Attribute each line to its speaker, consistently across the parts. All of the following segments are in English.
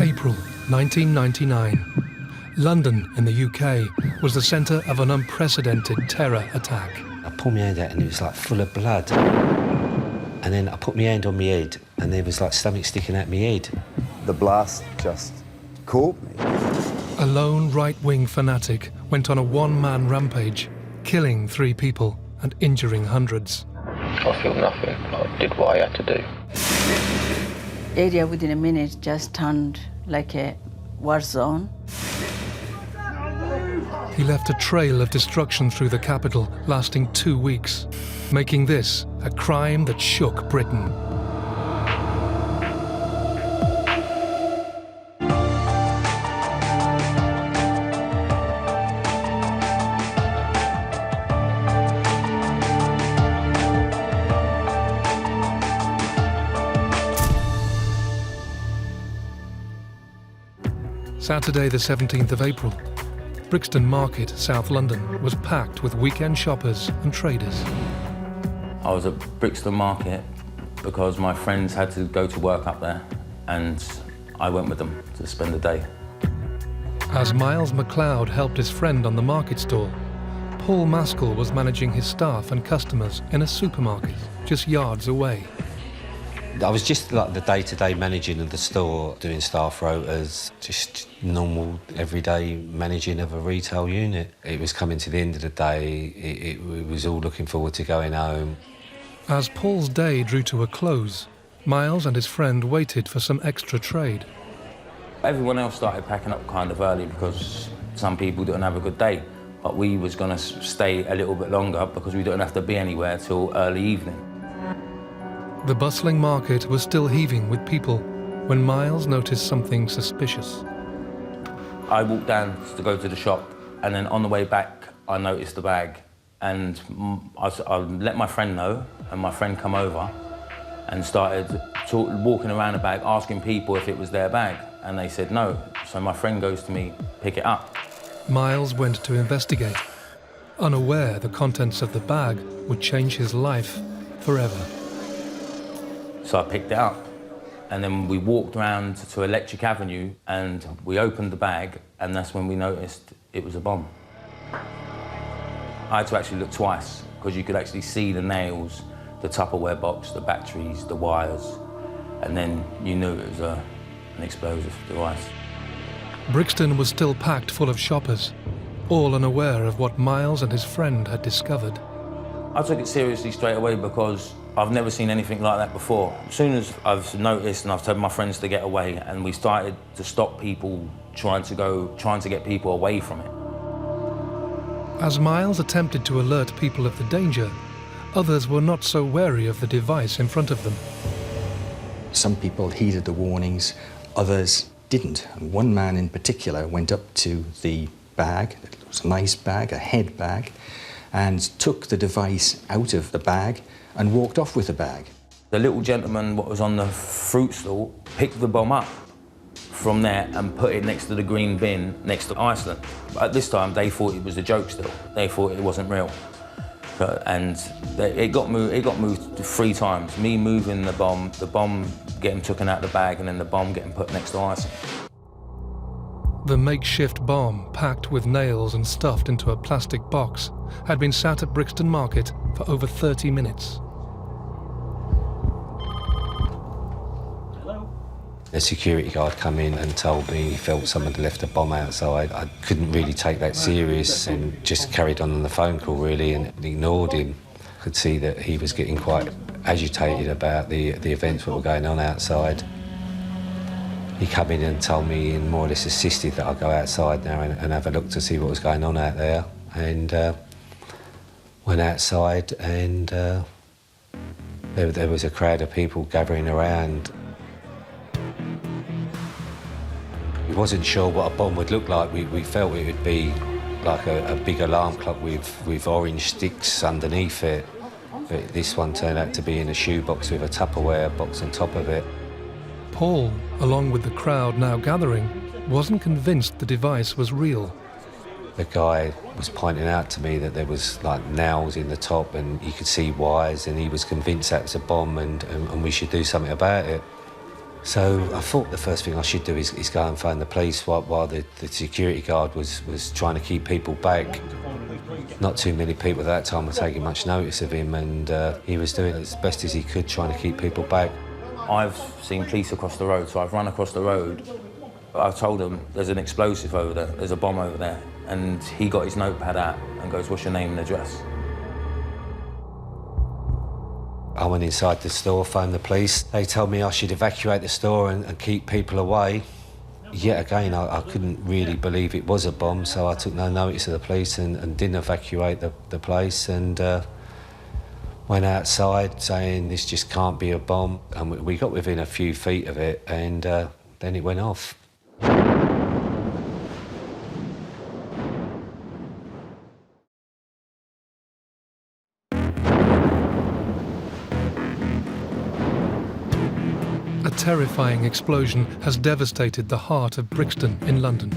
Speaker 1: April 1999. London in the UK was the centre of an unprecedented terror attack.
Speaker 2: I pulled my hand out and it was like full of blood. And then I put my hand on my head and there was like something sticking out my head.
Speaker 3: The blast just caught me.
Speaker 1: A lone right-wing fanatic went on a one-man rampage, killing 3 people and injuring hundreds.
Speaker 4: I feel nothing. I did what I had to do.
Speaker 5: Area within a minute just turned like a war zone.
Speaker 1: He left a trail of destruction through the capital lasting 2 weeks, making this a crime that shook Britain. Saturday the 17th of April, Brixton Market, South London, was packed with weekend shoppers and traders.
Speaker 6: I was at Brixton Market because my friends had to go to work up there and I went with them to spend the day.
Speaker 1: As Miles MacLeod helped his friend on the market stall, Paul Maskell was managing his staff and customers in a supermarket just yards away.
Speaker 2: I was just like the day-to-day managing of the store, doing staff rotas, just normal, everyday managing of a retail unit. It was coming to the end of the day, it was all looking forward to going home.
Speaker 1: As Paul's day drew to a close, Miles and his friend waited for some extra trade.
Speaker 6: Everyone else started packing up kind of early because some people didn't have a good day, but we was going to stay a little bit longer because we didn't have to be anywhere till early evening.
Speaker 1: The bustling market was still heaving with people when Miles noticed something suspicious.
Speaker 6: I walked down to go to the shop, and then on the way back, I noticed the bag. And I let my friend know, and my friend come over and started walking around the bag, asking people if it was their bag. And they said no. So my friend goes to me, pick it up.
Speaker 1: Miles went to investigate, unaware the contents of the bag would change his life forever.
Speaker 6: So I picked it up, and then we walked around to Electric Avenue, and we opened the bag, and that's when we noticed it was a bomb. I had to actually look twice, because you could actually see the nails, the Tupperware box, the batteries, the wires, and then you knew it was an explosive device.
Speaker 1: Brixton was still packed full of shoppers, all unaware of what Miles and his friend had discovered.
Speaker 6: I took it seriously straight away because I've never seen anything like that before. As soon as I've noticed and I've told my friends to get away, and we started to stop people trying to get people away from it.
Speaker 1: As Miles attempted to alert people of the danger, others were not so wary of the device in front of them.
Speaker 7: Some people heeded the warnings, others didn't. And one man in particular went up to the bag, it was a nice bag, a head bag, and took the device out of the bag and walked off with the bag.
Speaker 6: The little gentleman what was on the fruit stall picked the bomb up from there and put it next to the green bin next to Iceland. But at this time, they thought it was a joke still. They thought it wasn't real. It got moved 3 times. Me moving the bomb getting taken out of the bag, and then the bomb getting put next to Iceland.
Speaker 1: The makeshift bomb, packed with nails and stuffed into a plastic box, had been sat at Brixton Market for over 30 minutes.
Speaker 2: The security guard come in and told me he felt someone had left a bomb outside. I couldn't really take that serious and just carried on the phone call really and ignored him. I could see that he was getting quite agitated about the events that were going on outside. He came in and told me and more or less insisted that I go outside now and have a look to see what was going on out there. And went outside and there was a crowd of people gathering around. We wasn't sure what a bomb would look like. We felt it would be like a big alarm clock with orange sticks underneath it. But this one turned out to be in a shoebox with a Tupperware box on top of it.
Speaker 1: Paul, along with the crowd now gathering, wasn't convinced the device was real.
Speaker 2: The guy was pointing out to me that there was like nails in the top and you could see wires, and he was convinced that was a bomb and we should do something about it. So I thought the first thing I should do is go and phone the police while the security guard was trying to keep people back. Not too many people at that time were taking much notice of him, and he was doing as best as he could trying to keep people back.
Speaker 6: I've seen police across the road, so I've run across the road. I told him, there's an explosive over there, there's a bomb over there. And he got his notepad out and goes, what's your name and address?
Speaker 2: I went inside the store, phoned the police. They told me I should evacuate the store and keep people away. Yet again, I couldn't really believe it was a bomb, so I took no notice of the police and didn't evacuate the place, and went outside saying this just can't be a bomb. And we got within a few feet of it, and then it went off.
Speaker 1: A terrifying explosion has devastated the heart of Brixton in London.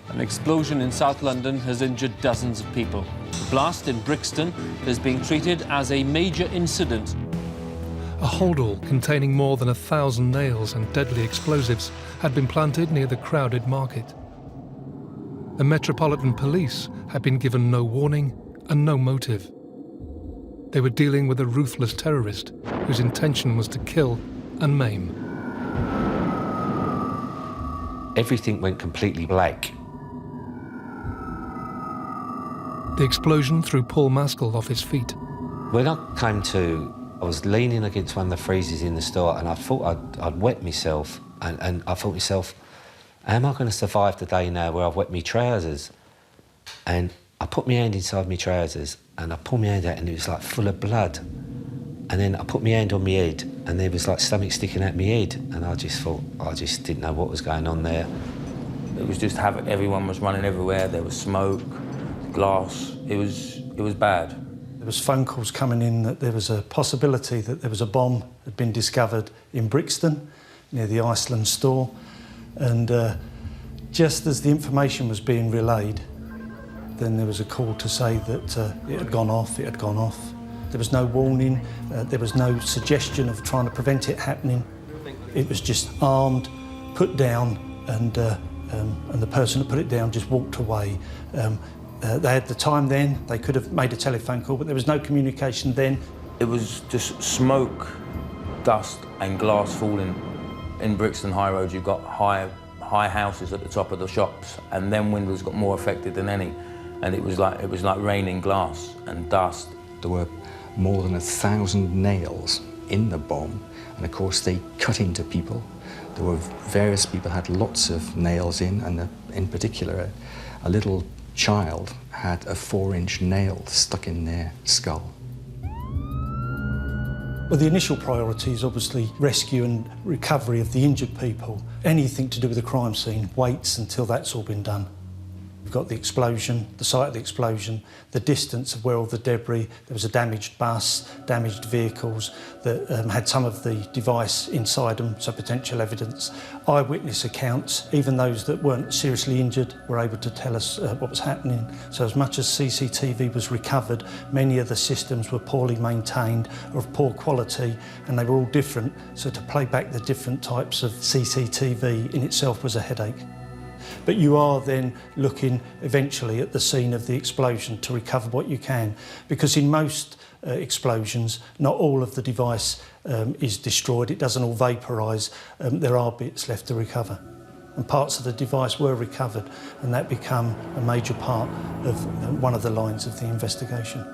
Speaker 8: An explosion in South London has injured dozens of people. The blast in Brixton is being treated as a major incident.
Speaker 1: A holdall containing more than 1,000 nails and deadly explosives had been planted near the crowded market. The Metropolitan Police had been given no warning and no motive. They were dealing with a ruthless terrorist whose intention was to kill and maim.
Speaker 2: Everything went completely black.
Speaker 1: The explosion threw Paul Maskell off his feet.
Speaker 2: When I came to, I was leaning against one of the freezers in the store, and I thought I'd wet myself, and I thought to myself, am I going to survive the day now where I've wet my trousers? And I put my hand inside my trousers, and I pulled my hand out, and it was like full of blood. And then I put my hand on my head, and there was like something sticking out my head, and I just thought, I just didn't know what was going on there.
Speaker 6: It was just havoc. Everyone was running everywhere. There was smoke, glass. It was bad.
Speaker 9: There was phone calls coming in that there was a possibility that there was a bomb had been discovered in Brixton, near the Iceland store. And just as the information was being relayed, then there was a call to say that it had gone off. There was no warning, there was no suggestion of trying to prevent it happening. It was just armed, put down, and the person that put it down just walked away. They had the time then, they could have made a telephone call, but there was no communication then.
Speaker 6: It was just smoke, dust and glass falling. In Brixton High Road, you've got high houses at the top of the shops, and them windows got more affected than any. And it was like raining glass and dust.
Speaker 7: There were more than 1,000 nails in the bomb, and of course they cut into people. There were various people had lots of nails in, and in particular a little child had a 4-inch nail stuck in their skull.
Speaker 9: Well, the initial priority is obviously rescue and recovery of the injured people. Anything to do with the crime scene waits until that's all been done. We've got the explosion, the site of the explosion, the distance of where all the debris, there was a damaged bus, damaged vehicles that had some of the device inside them, so potential evidence. Eyewitness accounts, even those that weren't seriously injured were able to tell us what was happening. So as much as CCTV was recovered, many of the systems were poorly maintained or of poor quality, and they were all different, so to play back the different types of CCTV in itself was a headache. But you are then looking eventually at the scene of the explosion to recover what you can, because in most explosions, not all of the device is destroyed, it doesn't all vaporise, there are bits left to recover. And parts of the device were recovered, and that became a major part of one of the lines of the investigation.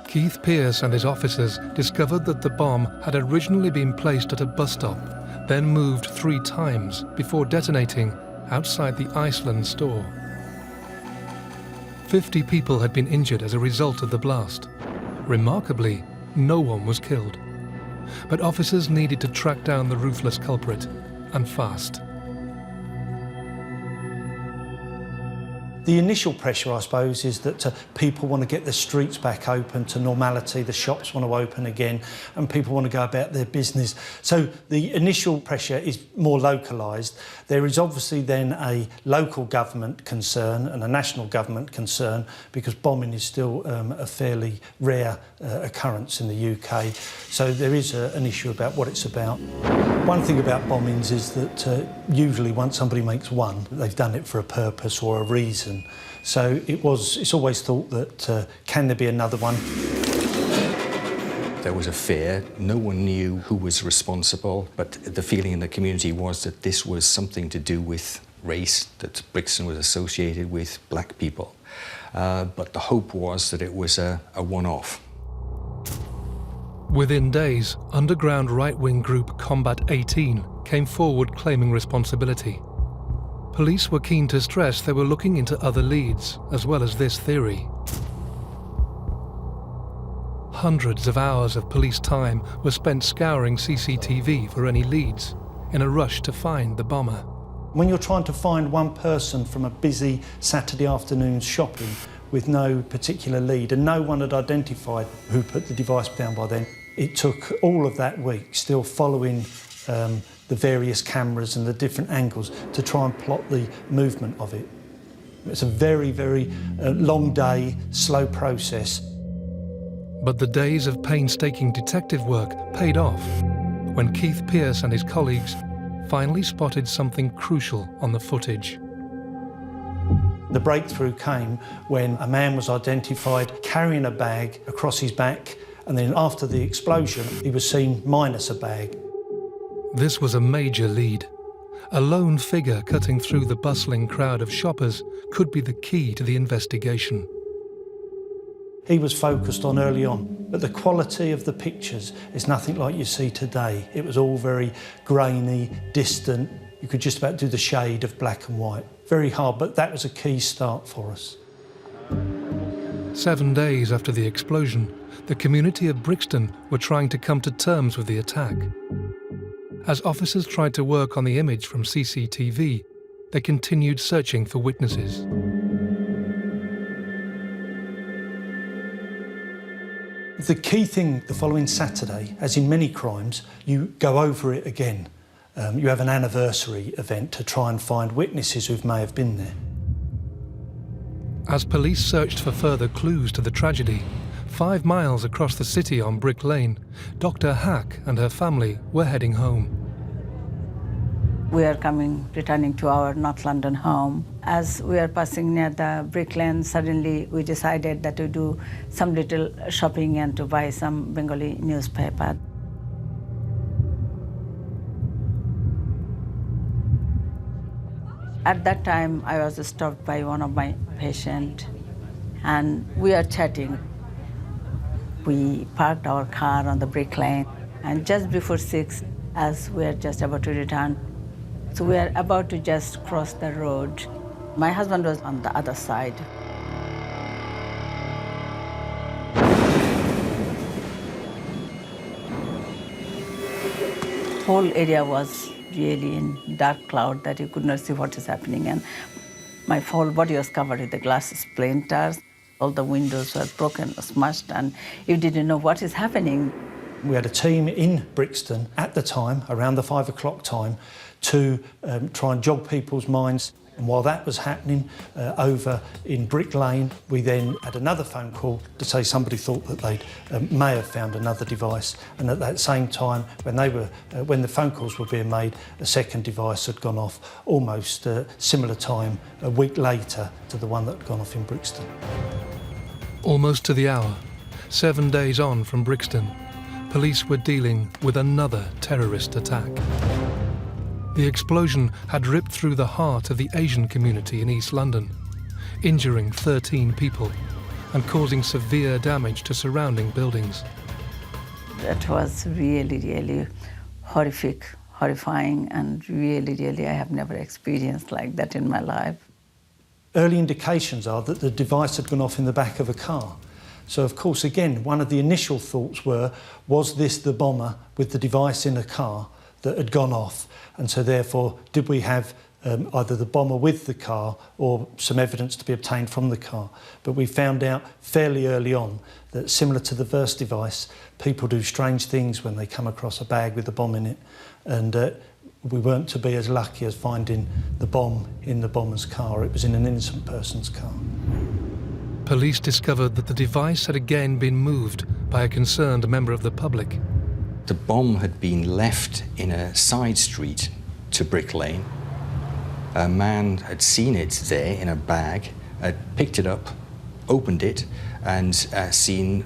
Speaker 1: Keith Pearce and his officers discovered that the bomb had originally been placed at a bus stop, then moved 3 times before detonating outside the Iceland store. 50 people had been injured as a result of the blast. Remarkably, no one was killed. But officers needed to track down the ruthless culprit, and fast.
Speaker 9: The initial pressure, I suppose, is that people want to get the streets back open to normality, the shops want to open again, and people want to go about their business. So the initial pressure is more localised. There is obviously then a local government concern and a national government concern, because bombing is still a fairly rare occurrence in the UK. So there is an issue about what it's about. One thing about bombings is that usually once somebody makes one, they've done it for a purpose or a reason. So it's always thought that can there be another one?
Speaker 7: There was a fear. No one knew who was responsible, but the feeling in the community was that this was something to do with race, that Brixton was associated with black people. But the hope was that it was a one-off.
Speaker 1: Within days, underground right-wing group Combat 18 came forward claiming responsibility. Police were keen to stress they were looking into other leads, as well as this theory. Hundreds of hours of police time were spent scouring CCTV for any leads, in a rush to find the bomber.
Speaker 9: When you're trying to find one person from a busy Saturday afternoon shopping with no particular lead, and no one had identified who put the device down by then, it took all of that week still following the various cameras and the different angles to try and plot the movement of it. It's a very, very long day, slow process.
Speaker 1: But the days of painstaking detective work paid off when Keith Pearce and his colleagues finally spotted something crucial on the footage.
Speaker 9: The breakthrough came when a man was identified carrying a bag across his back, and then after the explosion, he was seen minus a bag.
Speaker 1: This was a major lead. A lone figure cutting through the bustling crowd of shoppers could be the key to the investigation.
Speaker 9: He was focused on early on, but the quality of the pictures is nothing like you see today. It was all very grainy, distant. You could just about do the shade of black and white. Very hard, but that was a key start for us.
Speaker 1: 7 days after the explosion, the community of Brixton were trying to come to terms with the attack. As officers tried to work on the image from CCTV, they continued searching for witnesses.
Speaker 9: The key thing the following Saturday, as in many crimes, you go over it again. You have an anniversary event to try and find witnesses who may have been there.
Speaker 1: As police searched for further clues to the tragedy, 5 miles across the city on Brick Lane, Dr. Hack and her family were heading home.
Speaker 5: We are returning to our North London home. As we are passing near the Brick Lane, suddenly we decided that to do some little shopping and to buy some Bengali newspaper. At that time, I was stopped by one of my patients, and we are chatting. We parked our car on the Brick Lane, and just before 6, as we are just about to return, so we are about to just cross the road. My husband was on the other side. Whole area was really in dark cloud that you could not see what is happening, and my whole body was covered with the glass splinters. All the windows were broken, smashed, and you didn't know what is happening.
Speaker 9: We had a team in Brixton at the time, around the 5 o'clock time, to try and jog people's minds. And while that was happening over in Brick Lane, we then had another phone call to say somebody thought that they may have found another device. And at that same time, when the phone calls were being made, a second device had gone off almost similar time, a week later to the one that had gone off in Brixton.
Speaker 1: Almost to the hour, 7 days on from Brixton, police were dealing with another terrorist attack. The explosion had ripped through the heart of the Asian community in East London, injuring 13 people and causing severe damage to surrounding buildings.
Speaker 5: That was really, really horrific, horrifying, and really, I have never experienced like that in my life.
Speaker 9: Early indications are that the device had gone off in the back of a car. So, of course, again, one of the initial thoughts was this the bomber with the device in a car that had gone off? And so, therefore, did we have either the bomber with the car or some evidence to be obtained from the car. But we found out fairly early on that, similar to the Verse device, people do strange things when they come across a bag with a bomb in it, and we weren't to be as lucky as finding the bomb in the bomber's car. It was in an innocent person's car.
Speaker 1: Police discovered that the device had again been moved by a concerned member of the public.
Speaker 7: The bomb had been left in a side street to Brick Lane. A man had seen it there in a bag, had picked it up, opened it, and seen,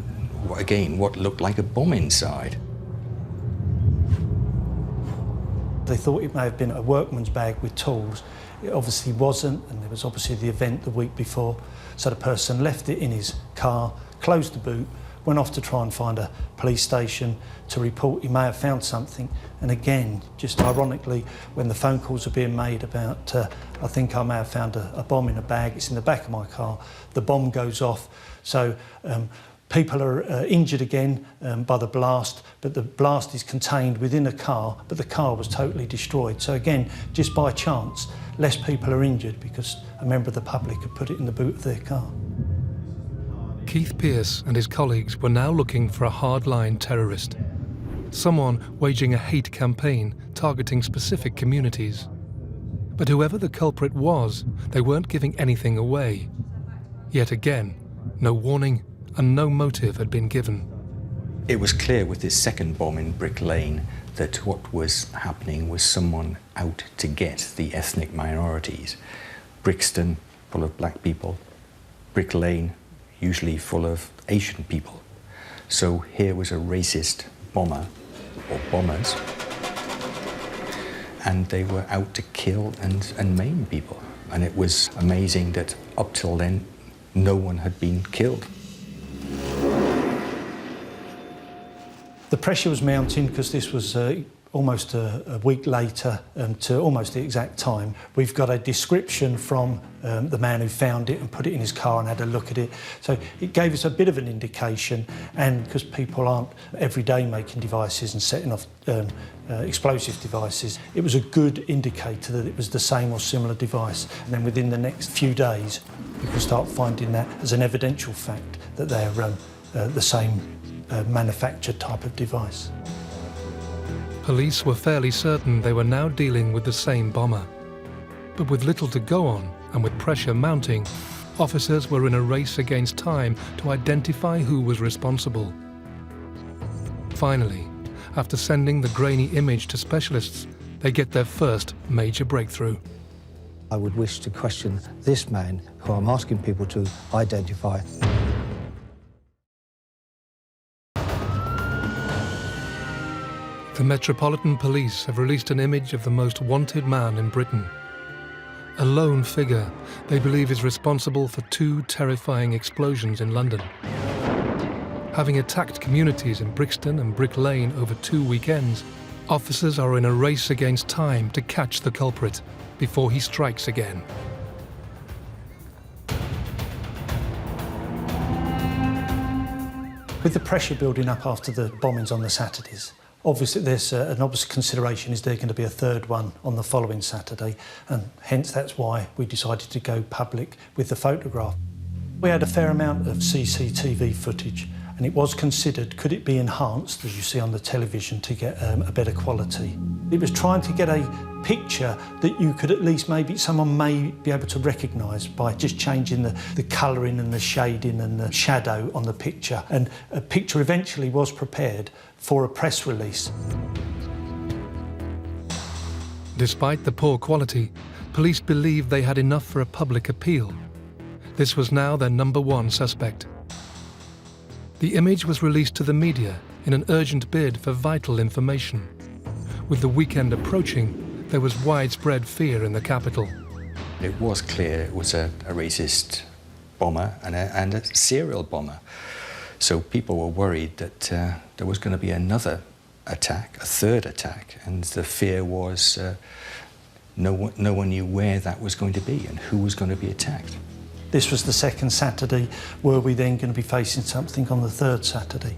Speaker 7: again, what looked like a bomb inside.
Speaker 9: They thought it may have been a workman's bag with tools. It obviously wasn't, and there was obviously the event the week before. So the person left it in his car, closed the boot, went off to try and find a police station to report he may have found something. And again, just ironically, when the phone calls are being made about, I think I may have found a bomb in a bag, it's in the back of my car, the bomb goes off. So people are injured again by the blast, but the blast is contained within a car, but the car was totally destroyed. So again, just by chance, less people are injured because a member of the public had put it in the boot of their car.
Speaker 1: Keith Pearce and his colleagues were now looking for a hardline terrorist, someone waging a hate campaign targeting specific communities. But whoever the culprit was, they weren't giving anything away. Yet again, no warning and no motive had been given.
Speaker 7: It was clear with this second bomb in Brick Lane that what was happening was someone out to get the ethnic minorities. Brixton, full of black people. Brick Lane, usually full of Asian people. So here was a racist bomber, or bombers, and they were out to kill and maim people. And it was amazing that up till then, no one had been killed.
Speaker 9: The pressure was mounting because this was almost a week later to almost the exact time. We've got a description from the man who found it and put it in his car and had a look at it. So it gave us a bit of an indication, and because people aren't every day making devices and setting off explosive devices, it was a good indicator that it was the same or similar device. And then within the next few days, you can start finding that as an evidential fact that they're the same manufactured type of device.
Speaker 1: Police were fairly certain they were now dealing with the same bomber. But with little to go on and with pressure mounting, officers were in a race against time to identify who was responsible. Finally, after sending the grainy image to specialists, they get their first major breakthrough.
Speaker 10: I would wish to question this man, who I'm asking people to identify.
Speaker 1: The Metropolitan Police have released an image of the most wanted man in Britain. A lone figure they believe is responsible for 2 terrifying explosions in London. Having attacked communities in Brixton and Brick Lane over 2 weekends, officers are in a race against time to catch the culprit before he strikes again.
Speaker 9: With the pressure building up after the bombings on the Saturdays, obviously there's an obvious consideration, is there going to be a third one on the following Saturday, and hence that's why we decided to go public with the photograph. We had a fair amount of CCTV footage, and it was considered, could it be enhanced, as you see on the television, to get a better quality. It was trying to get a picture that you could at least someone may be able to recognise by just changing the colouring and the shading and the shadow on the picture. And a picture eventually was prepared for a press release.
Speaker 1: Despite the poor quality, police believed they had enough for a public appeal. This was now their #1 suspect. The image was released to the media in an urgent bid for vital information. With the weekend approaching, there was widespread fear in the capital.
Speaker 7: It was clear it was a racist bomber and a serial bomber. So people were worried that there was going to be another attack, a third attack, and the fear was no one knew where that was going to be and who was going to be attacked.
Speaker 9: This was the second Saturday. Were we then going to be facing something on the third Saturday?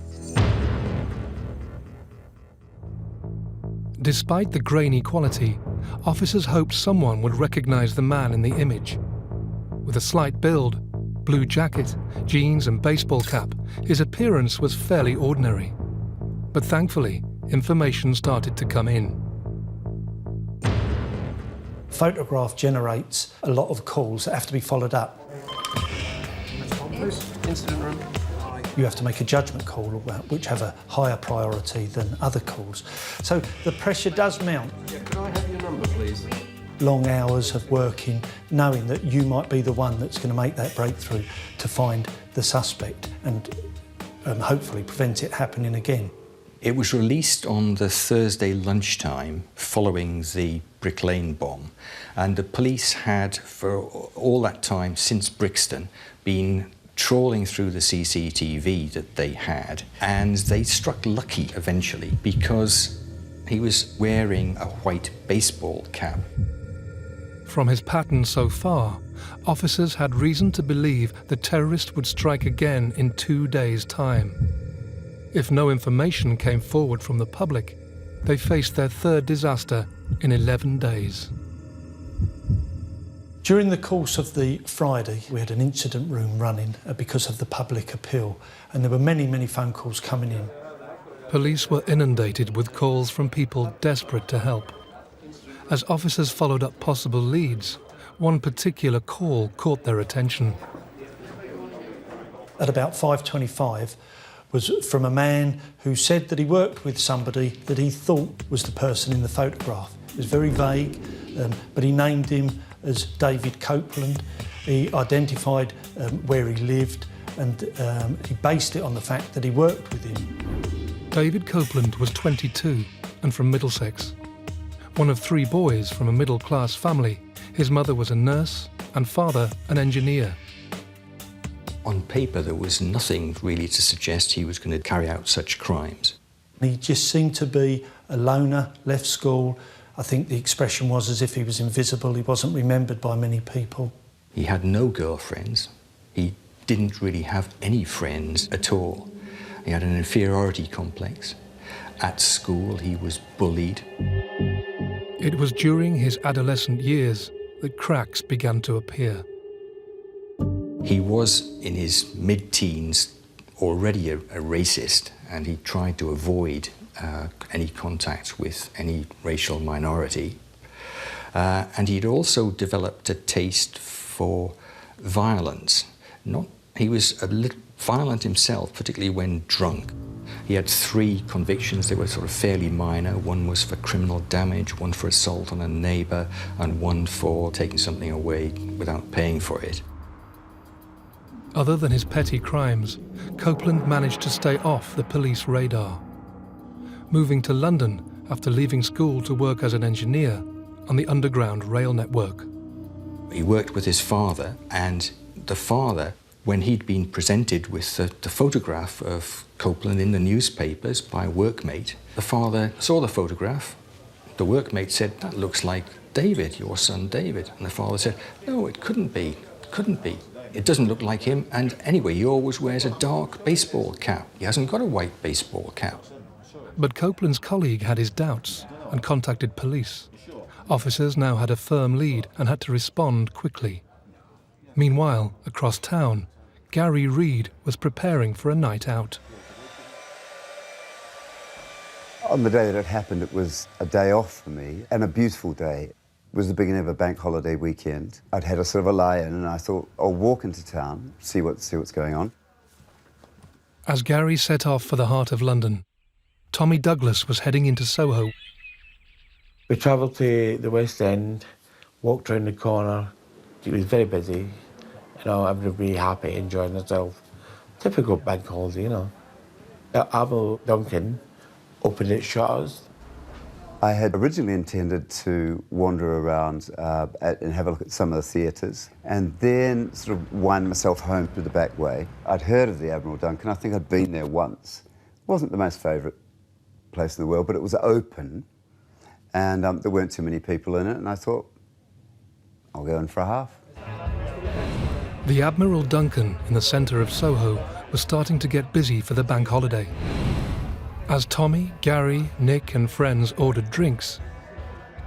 Speaker 1: Despite the grainy quality, officers hoped someone would recognize the man in the image. With a slight build, blue jacket, jeans and baseball cap, his appearance was fairly ordinary. But thankfully, information started to come in.
Speaker 9: Photograph generates a lot of calls that have to be followed up.
Speaker 8: Incident room.
Speaker 9: You have to make a judgment call which have a higher priority than other calls. So the pressure does mount.
Speaker 8: Yeah, could I have your number, please?
Speaker 9: Long hours of working, knowing that you might be the one that's going to make that breakthrough to find the suspect and hopefully prevent it happening again.
Speaker 7: It was released on the Thursday lunchtime following the Brick Lane bomb, and the police had, for all that time since Brixton, been trawling through the CCTV that they had, and they struck lucky eventually because he was wearing a white baseball cap.
Speaker 1: From his pattern so far, officers had reason to believe the terrorist would strike again in 2 days' time. If no information came forward from the public, they faced their third disaster in 11 days.
Speaker 9: During the course of the Friday, we had an incident room running because of the public appeal, and there were many, many phone calls coming in.
Speaker 1: Police were inundated with calls from people desperate to help. As officers followed up possible leads, one particular call caught their attention.
Speaker 9: At about 5:25 was from a man who said that he worked with somebody that he thought was the person in the photograph. It was very vague, but he named him as David Copeland. He identified where he lived, and he based it on the fact that he worked with him.
Speaker 1: David Copeland was 22 and from Middlesex. One of 3 boys from a middle-class family, his mother was a nurse and father an engineer.
Speaker 7: On paper, there was nothing really to suggest he was going to carry out such crimes.
Speaker 9: He just seemed to be a loner, left school. I think the expression was as if he was invisible. He wasn't remembered by many people.
Speaker 7: He had no girlfriends. He didn't really have any friends at all. He had an inferiority complex. At school, he was bullied.
Speaker 1: It was during his adolescent years that cracks began to appear.
Speaker 7: He was, in his mid-teens, already a racist, and he tried to avoid any contact with any racial minority. And he'd also developed a taste for violence. He was a little violent himself, particularly when drunk. He had 3 convictions. They were sort of fairly minor. One was for criminal damage, one for assault on a neighbour, and one for taking something away without paying for it.
Speaker 1: Other than his petty crimes, Copeland managed to stay off the police radar, moving to London after leaving school to work as an engineer on the Underground Rail network.
Speaker 7: He worked with his father, and the father, when he'd been presented with the photograph of Copeland in the newspapers by a workmate, the father saw the photograph. The workmate said, "That looks like David, your son David." And the father said, "No, it couldn't be. It couldn't be. It doesn't look like him, and anyway, he always wears a dark baseball cap. He hasn't got a white baseball cap."
Speaker 1: But Copeland's colleague had his doubts and contacted police. Officers now had a firm lead and had to respond quickly. Meanwhile, across town, Gary Reid was preparing for a night out.
Speaker 3: On the day that it happened, it was a day off for me, and a beautiful day. It was the beginning of a bank holiday weekend. I'd had a sort of a lie-in, and I thought, I'll walk into town, see what's going on.
Speaker 1: As Gary set off for the heart of London, Tommy Douglas was heading into Soho.
Speaker 11: We travelled to the West End, walked round the corner. It was very busy. Everybody happy, enjoying themselves. Typical bank holiday, Omagh Duncan opened its shutters.
Speaker 3: I had originally intended to wander around and have a look at some of the theatres, and then sort of wind myself home through the back way. I'd heard of the Admiral Duncan. I think I'd been there once. It wasn't the most favourite place in the world, but it was open, and there weren't too many people in it, and I thought, I'll go in for a half.
Speaker 1: The Admiral Duncan in the centre of Soho was starting to get busy for the bank holiday. As Tommy, Gary, Nick and friends ordered drinks,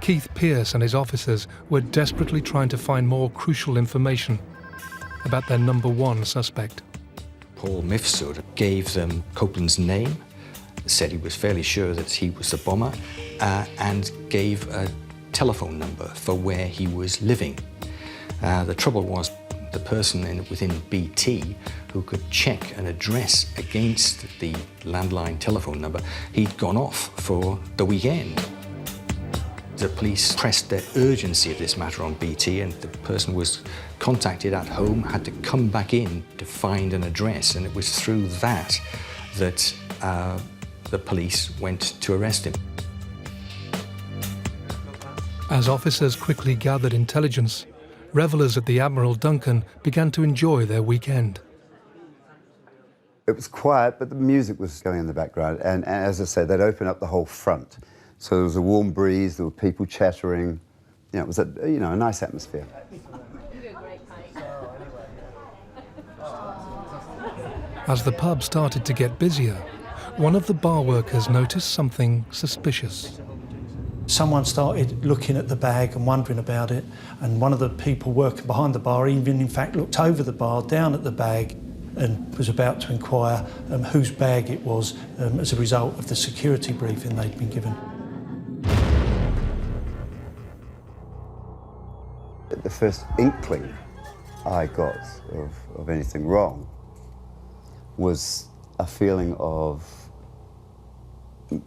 Speaker 1: Keith Pearce and his officers were desperately trying to find more crucial information about their number one suspect.
Speaker 7: Paul Mifsud gave them Copeland's name, said he was fairly sure that he was the bomber, and gave a telephone number for where he was living. The trouble was the person within BT who could check an address against the landline telephone number, he'd gone off for the weekend. The police pressed the urgency of this matter on BT, and the person was contacted at home, had to come back in to find an address, and it was through that that the police went to arrest him.
Speaker 1: As officers quickly gathered intelligence, revellers at the Admiral Duncan began to enjoy their weekend.
Speaker 3: It was quiet, but the music was going in the background, and as I said, they'd open up the whole front. So there was a warm breeze, there were people chattering. You know, it was a nice atmosphere.
Speaker 1: As the pub started to get busier, one of the bar workers noticed something suspicious.
Speaker 9: Someone started looking at the bag and wondering about it, and one of the people working behind the bar even in fact looked over the bar, down at the bag, and was about to inquire whose bag it was as a result of the security briefing they'd been given.
Speaker 3: The first inkling I got of anything wrong was a feeling of,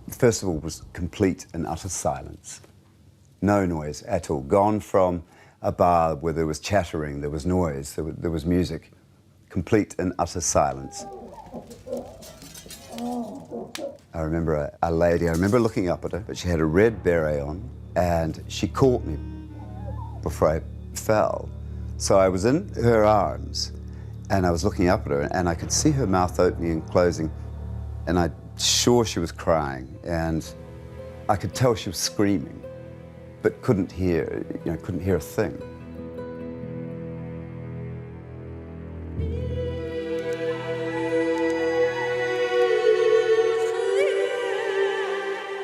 Speaker 3: first of all, was complete and utter silence. No noise at all. Gone from a bar where there was chattering, there was noise, there was music. Complete and utter silence. I remember a lady, I remember looking up at her, but she had a red beret on, and she caught me before I fell. So I was in her arms, and I was looking up at her, and I could see her mouth opening and closing, and I'm sure she was crying, and I could tell she was screaming, but couldn't hear a thing.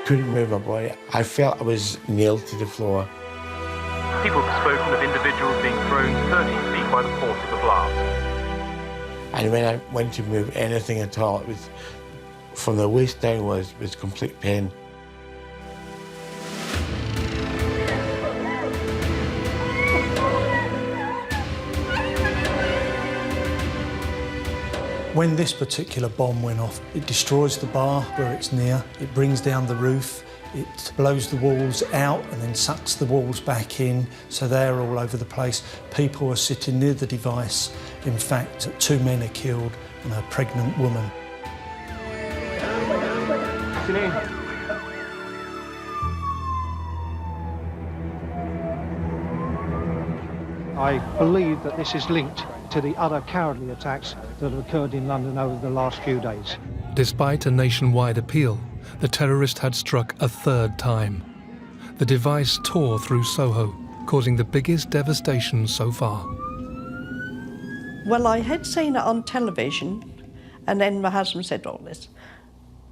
Speaker 11: Couldn't move my body. I felt I was nailed to the floor.
Speaker 12: People have spoken of individuals being thrown 30 feet by the force of the blast.
Speaker 11: And when I went to move anything at all, it was, from the waist down was complete pain.
Speaker 9: When this particular bomb went off, it destroys the bar where it's near, it brings down the roof, it blows the walls out and then sucks the walls back in, so they're all over the place. People are sitting near the device. In fact, 2 men are killed and a pregnant woman.
Speaker 10: I believe that this is linked to the other cowardly attacks that have occurred in London over the last few days.
Speaker 1: Despite a nationwide appeal, the terrorist had struck a third time. The device tore through Soho, causing the biggest devastation so far.
Speaker 13: Well, I had seen it on television, and then my husband said, "Oh, there's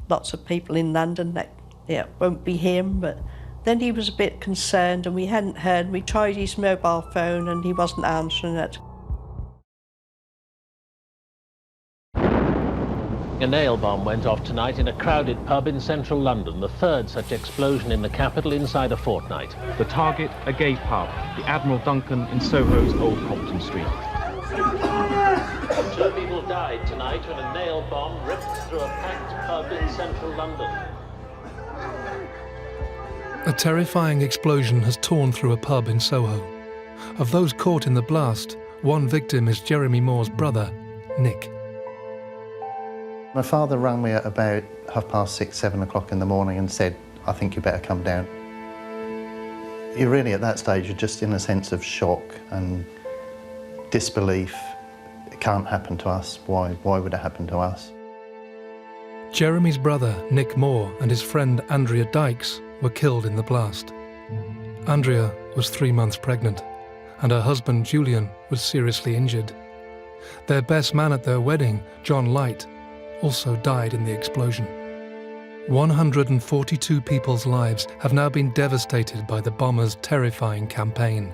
Speaker 13: lots of people in London that won't be him," but then he was a bit concerned and we hadn't heard. We tried his mobile phone and he wasn't answering it.
Speaker 8: A nail bomb went off tonight in a crowded pub in central London, the third such explosion in the capital inside a fortnight.
Speaker 12: The target, a gay pub, the Admiral Duncan in Soho's Old Compton Street.
Speaker 8: 2 people died tonight when a nail bomb ripped through a packed pub in central London.
Speaker 1: A terrifying explosion has torn through a pub in Soho. Of those caught in the blast, one victim is Jeremy Moore's brother, Nick.
Speaker 14: My father rang me at about 6:30, 7 o'clock in the morning and said, "I think you better come down." You're really at that stage, you're just in a sense of shock and disbelief. It can't happen to us. Why would it happen to us?
Speaker 1: Jeremy's brother, Nick Moore, and his friend Andrea Dykes were killed in the blast. Andrea was 3 months pregnant, and her husband, Julian, was seriously injured. Their best man at their wedding, John Light, also died in the explosion. 142 people's lives have now been devastated by the bombers' terrifying campaign.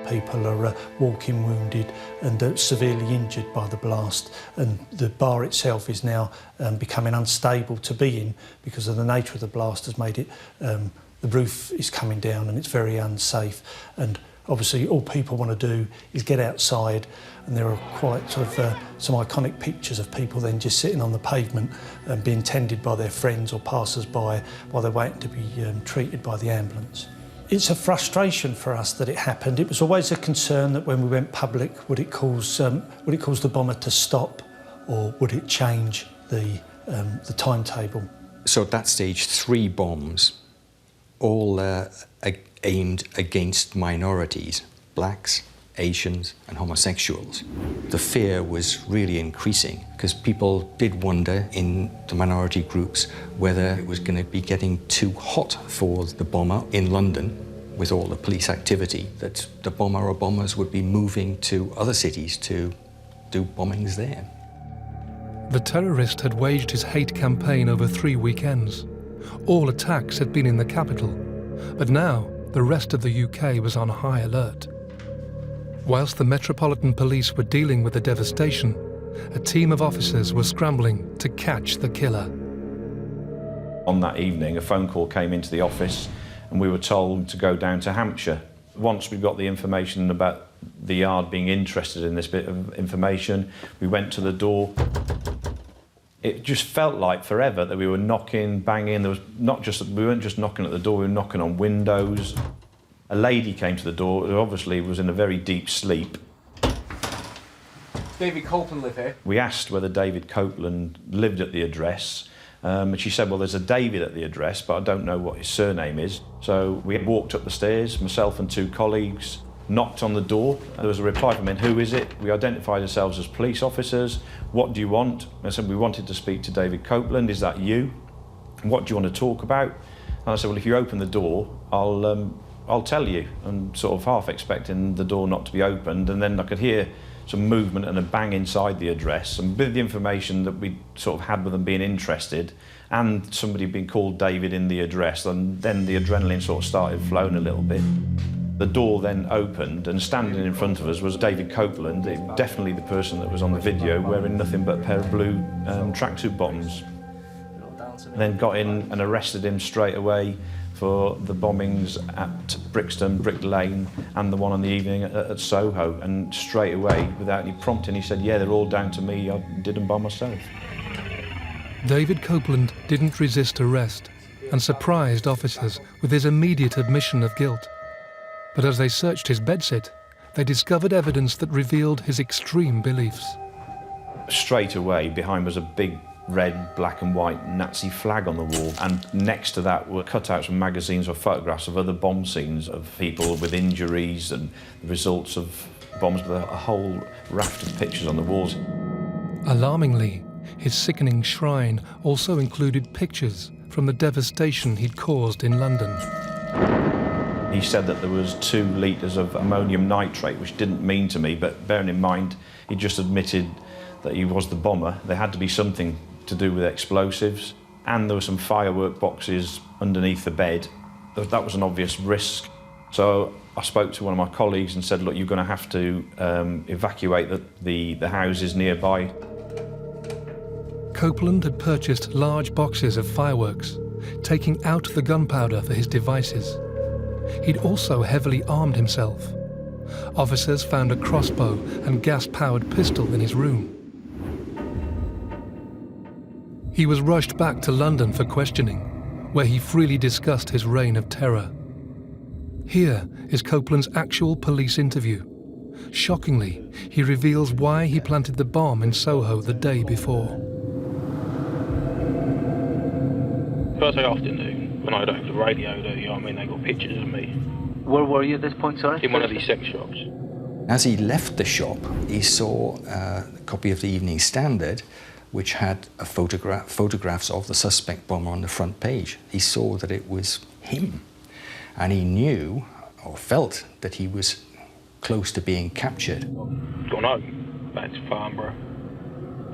Speaker 9: People are walking wounded and severely injured by the blast, and the bar itself is now becoming unstable to be in because of the nature of the blast has made it, the roof is coming down and it's very unsafe. And obviously all people want to do is get outside, and there are quite sort of some iconic pictures of people then just sitting on the pavement and being tended by their friends or passers-by while they're waiting to be treated by the ambulance. It's a frustration for us that it happened. It was always a concern that when we went public, would it cause the bomber to stop, or would it change the timetable?
Speaker 7: So at that stage, 3 bombs, all aimed against minorities, blacks, Asians and homosexuals. The fear was really increasing because people did wonder in the minority groups whether it was going to be getting too hot for the bomber in London with all the police activity, that the bomber or bombers would be moving to other cities to do bombings there.
Speaker 1: The terrorist had waged his hate campaign over 3 weekends. All attacks had been in the capital, but now the rest of the UK was on high alert. Whilst the Metropolitan Police were dealing with the devastation, a team of officers were scrambling to catch the killer.
Speaker 15: On that evening, a phone call came into the office and we were told to go down to Hampshire. Once we got the information about the Yard being interested in this bit of information, we went to the door. It just felt like forever that we were knocking, banging. We weren't just knocking at the door, we were knocking on windows. A lady came to the door who obviously was in a very deep sleep.
Speaker 16: David Copeland live here?
Speaker 15: We asked whether David Copeland lived at the address, and she said, well, there's a David at the address, but I don't know what his surname is. So we walked up the stairs, myself and 2 colleagues, knocked on the door. There was a reply from him, who is it? We identified ourselves as police officers. What do you want? I said, we wanted to speak to David Copeland. Is that you? What do you want to talk about? And I said, well, if you open the door, I'll tell you, and sort of half expecting the door not to be opened, and then I could hear some movement and a bang inside the address, and with the information that we sort of had with them being interested, and somebody being called David in the address, and then the adrenaline sort of started flowing a little bit. The door then opened, and standing in front of us was David Copeland, definitely the person that was on the video, wearing nothing but a pair of blue tracksuit bottoms. And then got in and arrested him straight away for the bombings at Brixton, Brick Lane, and the one on the evening at Soho. And straight away, without any prompting, he said, yeah, they're all down to me, I did them by myself.
Speaker 1: David Copeland didn't resist arrest and surprised officers with his immediate admission of guilt. But as they searched his bedsit, they discovered evidence that revealed his extreme beliefs.
Speaker 15: Straight away, behind was a big red, black and white Nazi flag on the wall, and next to that were cutouts from magazines or photographs of other bomb scenes of people with injuries and the results of bombs, with a whole raft of pictures on the walls.
Speaker 1: Alarmingly, his sickening shrine also included pictures from the devastation he'd caused in London.
Speaker 15: He said that there was 2 litres of ammonium nitrate, which didn't mean to me, but bearing in mind he just admitted that he was the bomber, there had to be something to do with explosives, and there were some firework boxes underneath the bed. That was an obvious risk. So I spoke to one of my colleagues and said, look, you're going to have to evacuate the houses nearby.
Speaker 1: Copeland had purchased large boxes of fireworks, taking out the gunpowder for his devices. He'd also heavily armed himself. Officers found a crossbow and gas-powered pistol in his room. He was rushed back to London for questioning, where he freely discussed his reign of terror. Here is Copeland's actual police interview. Shockingly, he reveals why he planted the bomb in Soho the day before.
Speaker 12: Thursday afternoon, when I had over the radio, they got pictures of me.
Speaker 16: Where were you at this point, sorry?
Speaker 12: In one of these sex shops.
Speaker 7: As he left the shop, he saw a copy of the Evening Standard, which had a photographs of the suspect bomber on the front page. He saw that it was him, and he knew or felt that he was close to being captured.
Speaker 12: Gone home, back to Farnborough,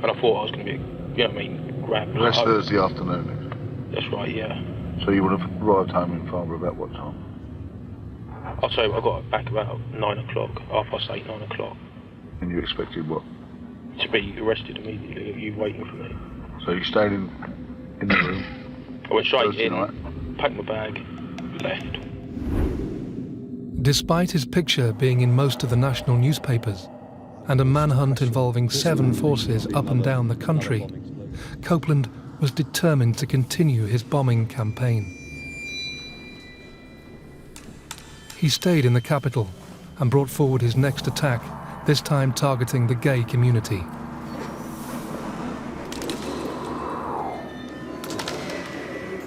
Speaker 12: and I thought I was going to be, you know what I mean, grab.
Speaker 17: That's Thursday afternoon.
Speaker 12: That's right, yeah.
Speaker 17: So you would have arrived home in Farnborough about what time?
Speaker 12: I'll tell you, I got back about 9 o'clock, 8:30, 9 o'clock.
Speaker 17: And you expected what?
Speaker 12: To be arrested immediately, you waiting for me.
Speaker 17: So you stayed in the room?
Speaker 12: I went straight
Speaker 17: Thursday
Speaker 12: in,
Speaker 17: night.
Speaker 12: packed my bag, left.
Speaker 1: Despite his picture being in most of the national newspapers, and a manhunt involving 7 forces up and down the country, Copeland was determined to continue his bombing campaign. He stayed in the capital and brought forward his next attack, this time targeting the gay community.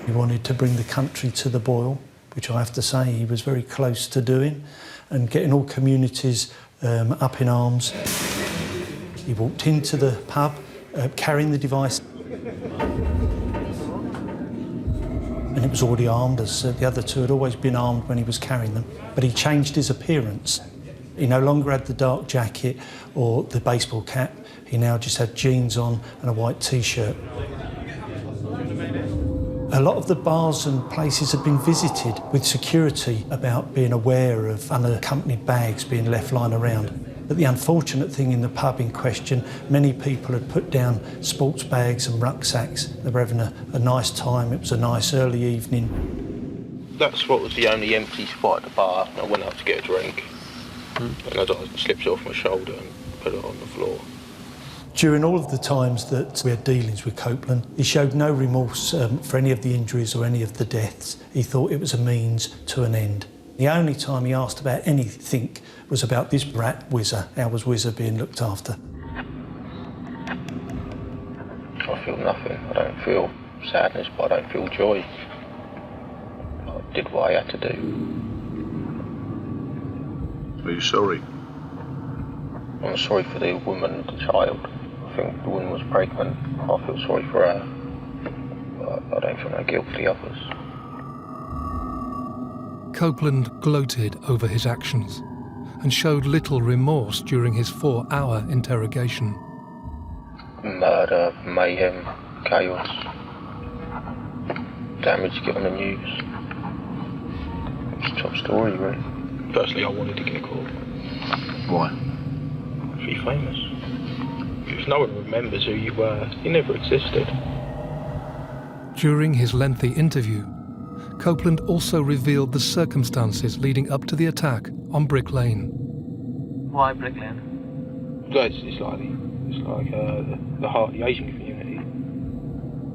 Speaker 9: He wanted to bring the country to the boil, which I have to say he was very close to doing, and getting all communities up in arms. He walked into the pub carrying the device, and it was already armed, as the other two had always been armed when he was carrying them. But he changed his appearance. He no longer had the dark jacket or the baseball cap. He now just had jeans on and a white T-shirt. A lot of the bars and places had been visited with security about being aware of unaccompanied bags being left lying around. But the unfortunate thing in the pub in question, many people had put down sports bags and rucksacks. They were having a nice time. It was a nice early evening.
Speaker 12: That spot was the only empty spot at the bar. I went out to get a drink, and I slipped it off my shoulder and put it on the floor.
Speaker 9: During all of the times that we had dealings with Copeland, he showed no remorse for any of the injuries or any of the deaths. He thought it was a means to an end. The only time he asked about anything was about this rat Whizzer. How was Whizzer being looked after?
Speaker 12: I feel nothing. I don't feel sadness, but I don't feel joy. I did what I had to do.
Speaker 17: Are you sorry?
Speaker 12: I'm sorry for the woman and the child. I think the woman was pregnant. I feel sorry for her. But I don't feel no guilt for the others.
Speaker 1: Copeland gloated over his actions and showed little remorse during his 4-hour interrogation.
Speaker 12: Murder, mayhem, chaos, damage get on the news. It's a top story, really. Personally, I wanted to get caught.
Speaker 17: Why?
Speaker 12: To be famous. If no one remembers who you were, you never existed.
Speaker 1: During his lengthy interview, Copeland also revealed the circumstances leading up to the attack on Brick Lane.
Speaker 16: Why Brick Lane?
Speaker 12: It's like the heart of the Asian community.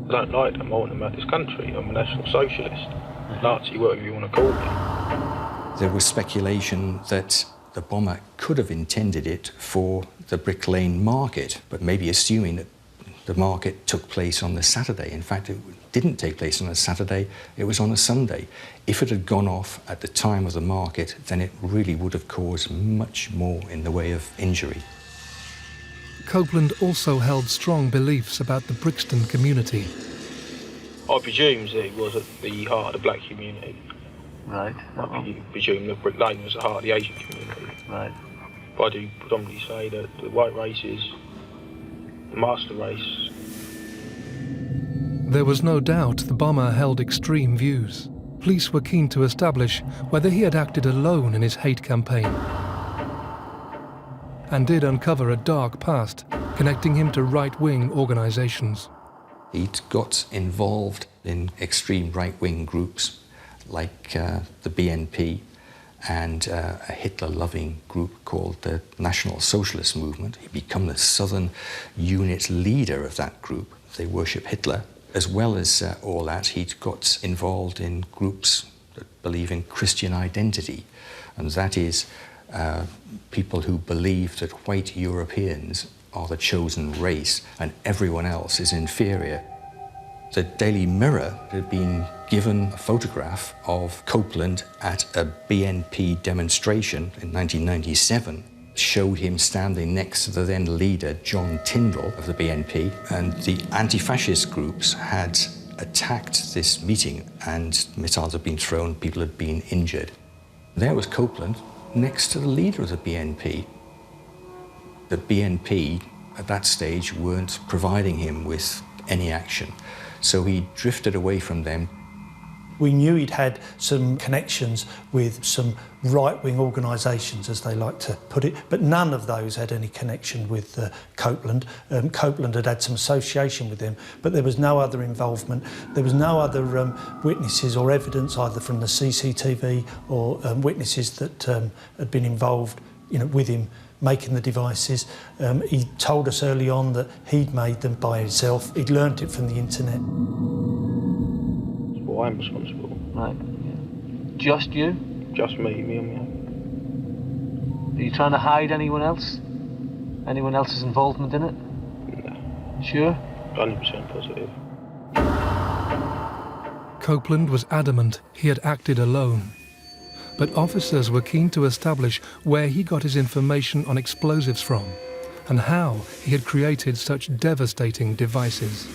Speaker 12: I don't like them. I want them out of this country. I'm a National Socialist, Nazi, whatever you want to call me.
Speaker 7: There was speculation that the bomber could have intended it for the Brick Lane market, but maybe assuming that the market took place on the Saturday. In fact, it didn't take place on a Saturday, it was on a Sunday. If it had gone off at the time of the market, then it really would have caused much more in the way of injury.
Speaker 1: Copeland also held strong beliefs about the Brixton community.
Speaker 12: I presume that it was at the heart of the black community.
Speaker 16: Right.
Speaker 12: I presume that Brick Lane was the heart of the Asian community.
Speaker 16: Right.
Speaker 12: But I do predominantly say that the white race is the master race.
Speaker 1: There was no doubt the bomber held extreme views. Police were keen to establish whether he had acted alone in his hate campaign, and did uncover a dark past connecting him to right-wing organisations.
Speaker 7: He'd got involved in extreme right-wing groups like the BNP and a Hitler-loving group called the National Socialist Movement. He'd become the southern unit leader of that group. They worship Hitler. As well as all that, he'd got involved in groups that believe in Christian identity, and that is people who believe that white Europeans are the chosen race and everyone else is inferior. The Daily Mirror had been given a photograph of Copeland at a BNP demonstration in 1997, showed him standing next to the then leader, John Tyndall of the BNP, and the anti-fascist groups had attacked this meeting and missiles had been thrown, people had been injured. There was Copeland next to the leader of the BNP. The BNP at that stage weren't providing him with any action. So he drifted away from them.
Speaker 9: We knew he'd had some connections with some right-wing organisations, as they like to put it, but none of those had any connection with Copeland. Copeland had had some association with them, but there was no other involvement. There was no other witnesses or evidence, either from the CCTV or witnesses that had been involved, with him making the devices. He told us early on that he'd made them by himself. He'd learnt it from the internet.
Speaker 12: Well, I'm responsible.
Speaker 16: Right. Yeah. Just you?
Speaker 12: Just me and my own.
Speaker 16: Are you trying to hide anyone else? Anyone else's involvement in it?
Speaker 12: No.
Speaker 16: Sure?
Speaker 12: 100% positive.
Speaker 1: Copeland was adamant he had acted alone, but officers were keen to establish where he got his information on explosives from and how he had created such devastating devices.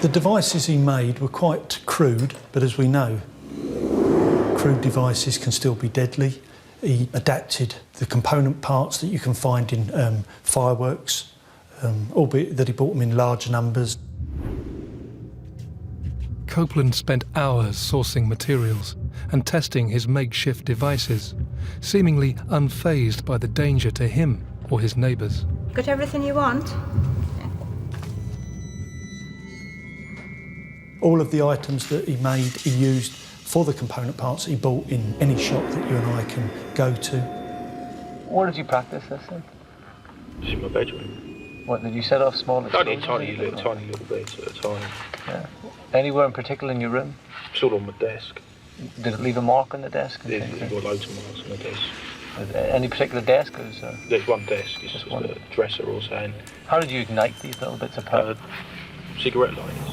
Speaker 9: The devices he made were quite crude, but as we know, crude devices can still be deadly. He adapted the component parts that you can find in fireworks, albeit that he bought them in large numbers.
Speaker 1: Copeland spent hours sourcing materials and testing his makeshift devices, seemingly unfazed by the danger to him or his neighbours.
Speaker 18: Got everything you want?
Speaker 9: All of the items that he made, he used for the component parts he bought in any shop that you and I can go to.
Speaker 16: Where did you practice this in?
Speaker 12: Just in my bedroom.
Speaker 16: What, did you set off small
Speaker 12: Only
Speaker 16: explosions?
Speaker 12: tiny little bits at a time.
Speaker 16: Yeah. Anywhere in particular in your room?
Speaker 12: It's all on my desk.
Speaker 16: Did it leave a mark on the desk?
Speaker 12: There's got loads of marks on the desk.
Speaker 16: Any particular desk?
Speaker 12: There's one desk, it's just a dresser or something.
Speaker 16: How did you ignite these little bits of powder?
Speaker 12: Cigarette lighters.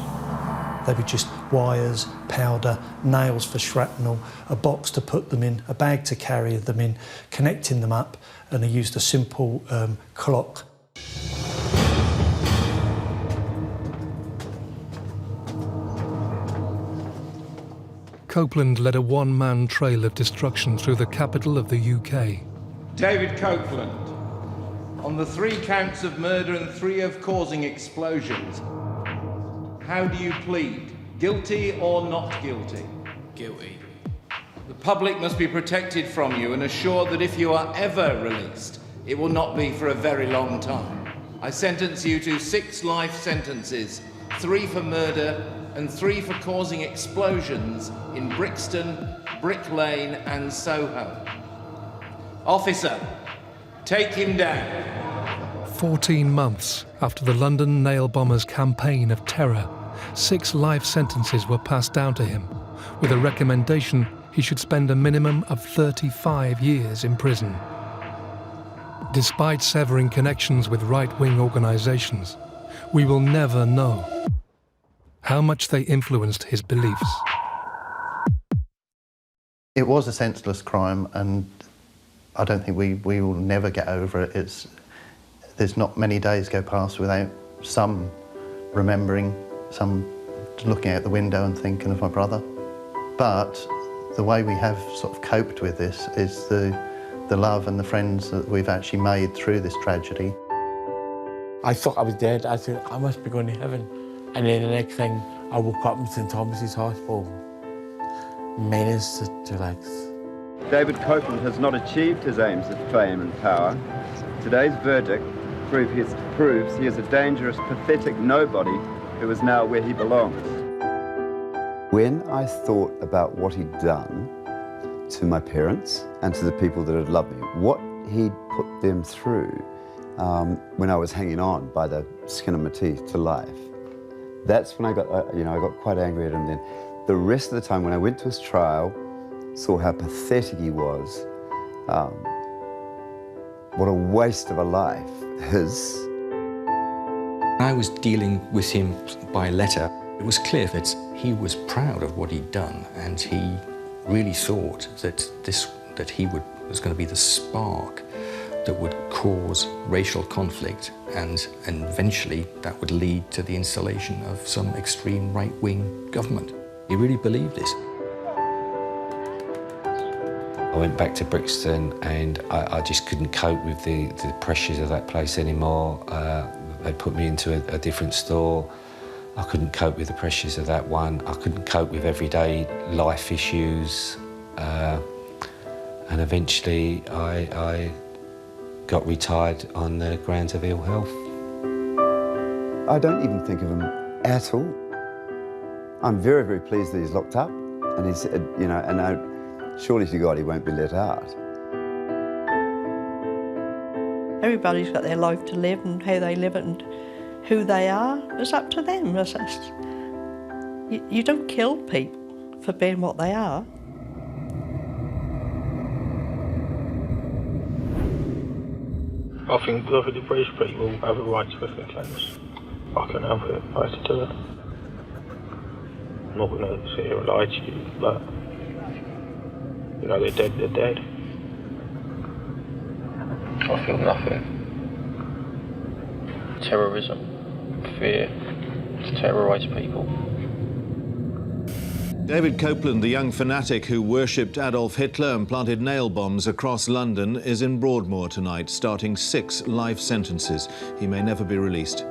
Speaker 9: They were just wires, powder, nails for shrapnel, a box to put them in, a bag to carry them in, connecting them up, and he used a simple clock.
Speaker 1: Copeland led a one-man trail of destruction through the capital of the UK.
Speaker 19: David Copeland, on the 3 counts of murder and 3 of causing explosions, how do you plead? Guilty or not guilty?
Speaker 20: Guilty.
Speaker 19: The public must be protected from you and assured that if you are ever released, it will not be for a very long time. I sentence you to 6 life sentences, 3 for murder and 3 for causing explosions in Brixton, Brick Lane and Soho. Officer, take him down.
Speaker 1: 14 months after the London nail bombers' campaign of terror, 6 life sentences were passed down to him, with a recommendation he should spend a minimum of 35 years in prison. Despite severing connections with right-wing organisations, we will never know how much they influenced his beliefs.
Speaker 14: It was a senseless crime, and I don't think we will never get over it. There's not many days go past without some remembering, some looking out the window and thinking of my brother. But the way we have sort of coped with this is the love and the friends that we've actually made through this tragedy.
Speaker 11: I thought I was dead. I thought I must be going to heaven. And then the next thing, I woke up in St Thomas's Hospital, menaced to legs.
Speaker 3: David Copeland has not achieved his aims of fame and power. Today's verdict proves he is a dangerous, pathetic nobody who is now where he belongs. When I thought about what he'd done to my parents and to the people that had loved me, what he'd put them through when I was hanging on by the skin of my teeth to life, that's when I got, I got quite angry at him then. The rest of the time when I went to his trial, saw how pathetic he was, what a waste of a life his.
Speaker 7: I was dealing with him by letter. It was clear that he was proud of what he'd done, and he really thought that he was going to be the spark that would cause racial conflict, and eventually that would lead to the installation of some extreme right-wing government. He really believed this.
Speaker 2: I went back to Brixton and I just couldn't cope with the pressures of that place anymore. They put me into a different store. I couldn't cope with the pressures of that one. I couldn't cope with everyday life issues. And eventually I got retired on the grounds of ill health.
Speaker 3: I don't even think of him at all. I'm very, very pleased that he's locked up, and he's, you know, and surely to God he won't be let out.
Speaker 13: Everybody's got their life to live, and how they live it and who they are is up to them. You don't kill people for being what they are.
Speaker 12: I think the British people have a right to everything claims. I can have it, I have to do it. I'm not going to sit here and lie to you, but, you know, they're dead, they're dead.
Speaker 4: I feel nothing. Terrorism, fear, to terrorise people.
Speaker 18: David Copeland, the young fanatic who worshipped Adolf Hitler and planted nail bombs across London, is in Broadmoor tonight, starting 6 life sentences. He may never be released.